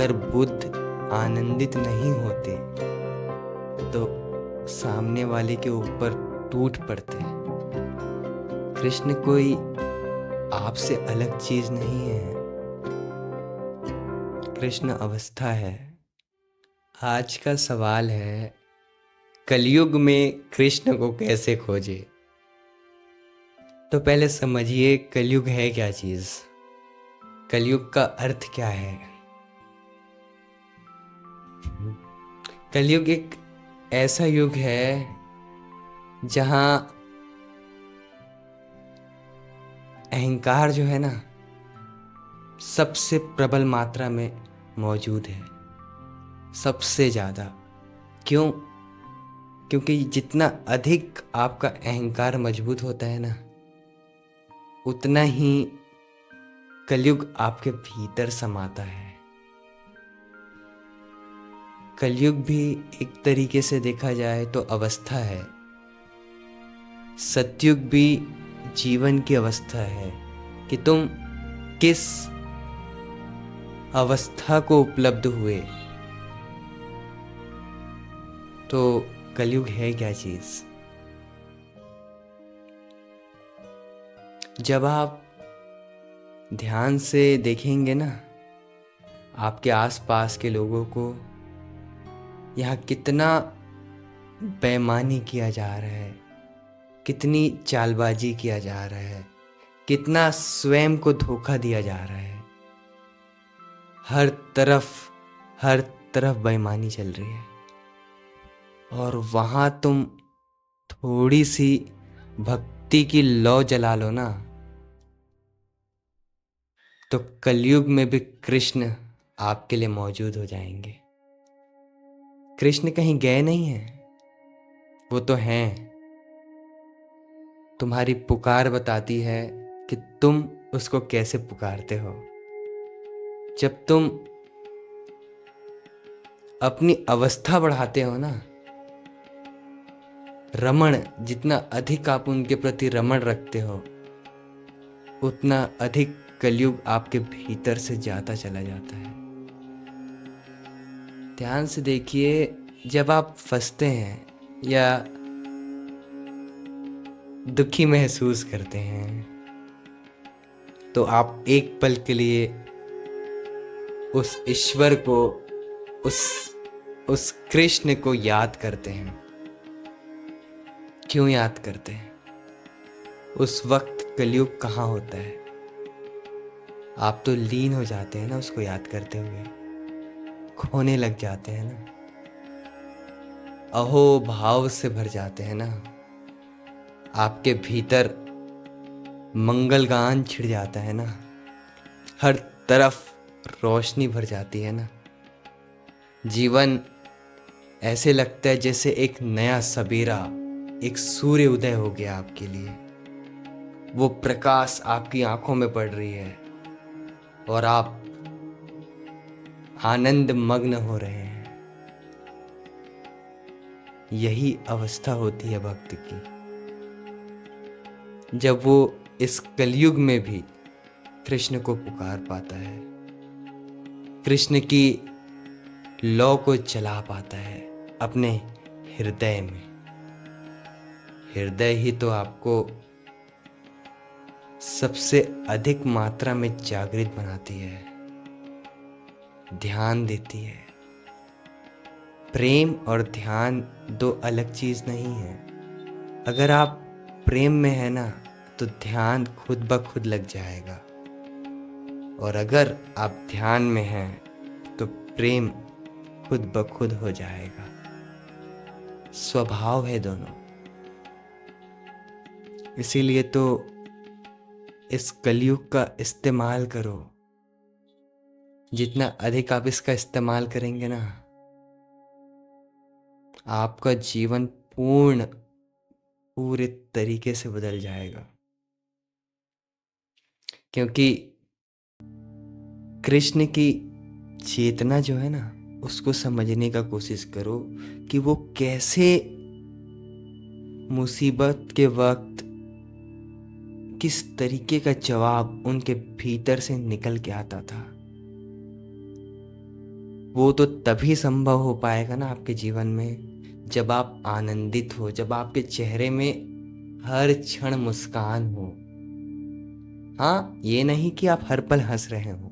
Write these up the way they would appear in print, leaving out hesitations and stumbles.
अगर बुद्ध आनंदित नहीं होते तो सामने वाले के ऊपर टूट पड़ते। कृष्ण कोई आपसे अलग चीज नहीं है, कृष्ण अवस्था है। आज का सवाल है, कलयुग में कृष्ण को कैसे खोजे? तो पहले समझिए कलयुग है क्या चीज, कलयुग का अर्थ क्या है। कलयुग एक ऐसा युग है जहां अहंकार जो है ना सबसे प्रबल मात्रा में मौजूद है, सबसे ज्यादा। क्यों? क्योंकि जितना अधिक आपका अहंकार मजबूत होता है ना, उतना ही कलयुग आपके भीतर समाता है। कलयुग भी एक तरीके से देखा जाए तो अवस्था है, सतयुग भी जीवन की अवस्था है कि तुम किस अवस्था को उपलब्ध हुए। तो कलयुग है क्या चीज? जब आप ध्यान से देखेंगे ना आपके आसपास के लोगों को, यहाँ कितना बेईमानी किया जा रहा है, कितनी चालबाजी किया जा रहा है, कितना स्वयं को धोखा दिया जा रहा है। हर तरफ बेईमानी चल रही है, और वहां तुम थोड़ी सी भक्ति की लौ जला लो ना, तो कलयुग में भी कृष्ण आपके लिए मौजूद हो जाएंगे। कृष्ण कहीं गए नहीं हैं, वो तो हैं। तुम्हारी पुकार बताती है कि तुम उसको कैसे पुकारते हो। जब तुम अपनी अवस्था बढ़ाते हो ना, रमण, जितना अधिक आप उनके प्रति रमण रखते हो, उतना अधिक कलयुग आपके भीतर से जाता चला जाता है। ध्यान से देखिए, जब आप फंसते हैं या दुखी महसूस करते हैं, तो आप एक पल के लिए उस ईश्वर को, उस कृष्ण को याद करते हैं। क्यों याद करते हैं? उस वक्त कलयुग कहाँ होता है? आप तो लीन हो जाते हैं ना उसको याद करते हुए, खोने लग जाते हैं ना, अहो भाव से भर जाते हैं ना, आपके भीतर मंगल गान छिड़ जाता है ना, हर तरफ रोशनी भर जाती है ना। जीवन ऐसे लगता है जैसे एक नया सवेरा, एक सूर्य उदय हो गया आपके लिए। वो प्रकाश आपकी आंखों में पड़ रही है और आप आनंद मग्न हो रहे हैं। यही अवस्था होती है भक्त की, जब वो इस कलयुग में भी कृष्ण को पुकार पाता है, कृष्ण की लौ को जला पाता है अपने हृदय में। हृदय ही तो आपको सबसे अधिक मात्रा में जागृत बनाती है, ध्यान देती है। प्रेम और ध्यान दो अलग चीज नहीं है। अगर आप प्रेम में है ना, तो ध्यान खुद ब खुद लग जाएगा, और अगर आप ध्यान में हैं तो प्रेम खुद ब खुद हो जाएगा। स्वभाव है दोनों। इसीलिए तो इस कलयुग का इस्तेमाल करो। जितना अधिक आप इसका इस्तेमाल करेंगे ना, आपका जीवन पूरे तरीके से बदल जाएगा। क्योंकि कृष्ण की चेतना जो है ना, उसको समझने का कोशिश करो कि वो कैसे मुसीबत के वक्त किस तरीके का जवाब उनके भीतर से निकल के आता था। वो तो तभी संभव हो पाएगा ना आपके जीवन में जब आप आनंदित हो, जब आपके चेहरे में हर क्षण मुस्कान हो। हाँ, ये नहीं कि आप हर पल हंस रहे हो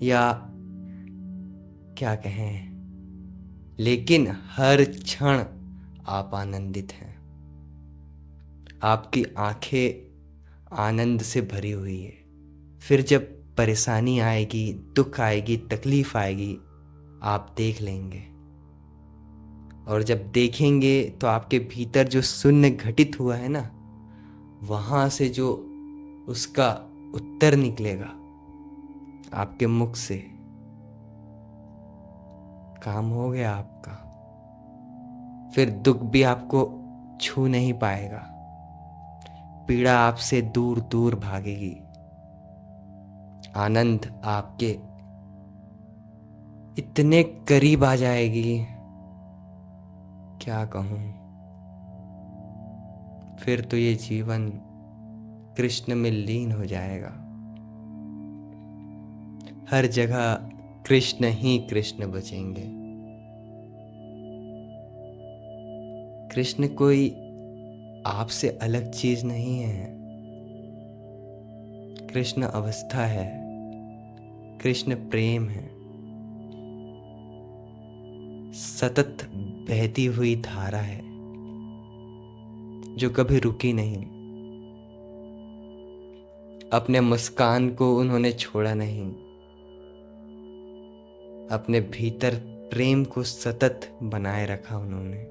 या क्या कहें, लेकिन हर क्षण आप आनंदित हैं। आपकी आंखें आनंद से भरी हुई है। फिर जब परेशानी आएगी, दुख आएगी, तकलीफ आएगी, आप देख लेंगे। और जब देखेंगे तो आपके भीतर जो शून्य घटित हुआ है ना, वहां से जो उसका उत्तर निकलेगा आपके मुख से, काम हो गया आपका। फिर दुख भी आपको छू नहीं पाएगा, पीड़ा आपसे दूर दूर भागेगी, आनंद आपके इतने करीब आ जाएगी, क्या कहूं। फिर तो ये जीवन कृष्ण में लीन हो जाएगा। हर जगह कृष्ण ही कृष्ण बचेंगे। कृष्ण कोई आपसे अलग चीज नहीं है। कृष्ण अवस्था है, कृष्ण प्रेम है, सतत बहती हुई धारा है जो कभी रुकी नहीं। अपने मुस्कान को उन्होंने छोड़ा नहीं, अपने भीतर प्रेम को सतत बनाए रखा उन्होंने।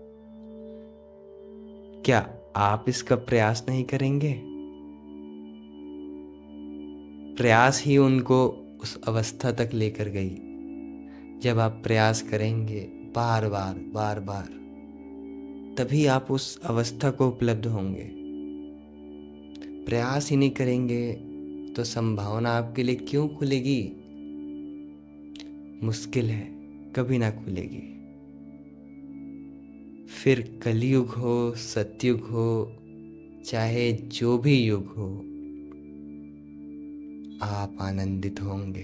क्या आप इसका प्रयास नहीं करेंगे? प्रयास ही उनको उस अवस्था तक लेकर गई। जब आप प्रयास करेंगे बार बार बार बार, तभी आप उस अवस्था को उपलब्ध होंगे। प्रयास ही नहीं करेंगे तो संभावना आपके लिए क्यों खुलेगी? मुश्किल है, कभी ना खुलेगी। फिर कलयुग हो, सतयुग हो, चाहे जो भी युग हो, आप आनंदित होंगे।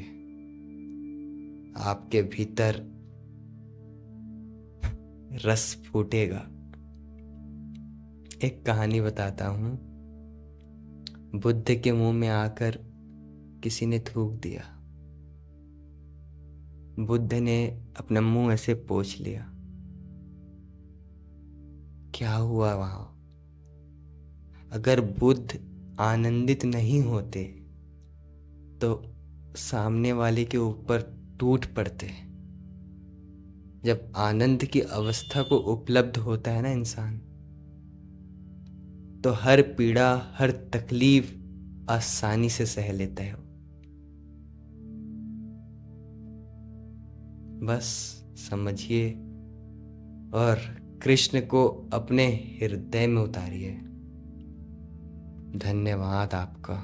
आपके भीतर रस फूटेगा। एक कहानी बताता हूं। बुद्ध के मुंह में आकर किसी ने थूक दिया। बुद्ध ने अपना मुंह ऐसे पोंछ लिया। क्या हुआ वहां? अगर बुद्ध आनंदित नहीं होते तो सामने वाले के ऊपर टूट पड़ते। जब आनंद की अवस्था को उपलब्ध होता है ना इंसान, तो हर पीड़ा, हर तकलीफ आसानी से सह लेता है। बस समझिए और कृष्ण को अपने हृदय में उतारिए। धन्यवाद आपका।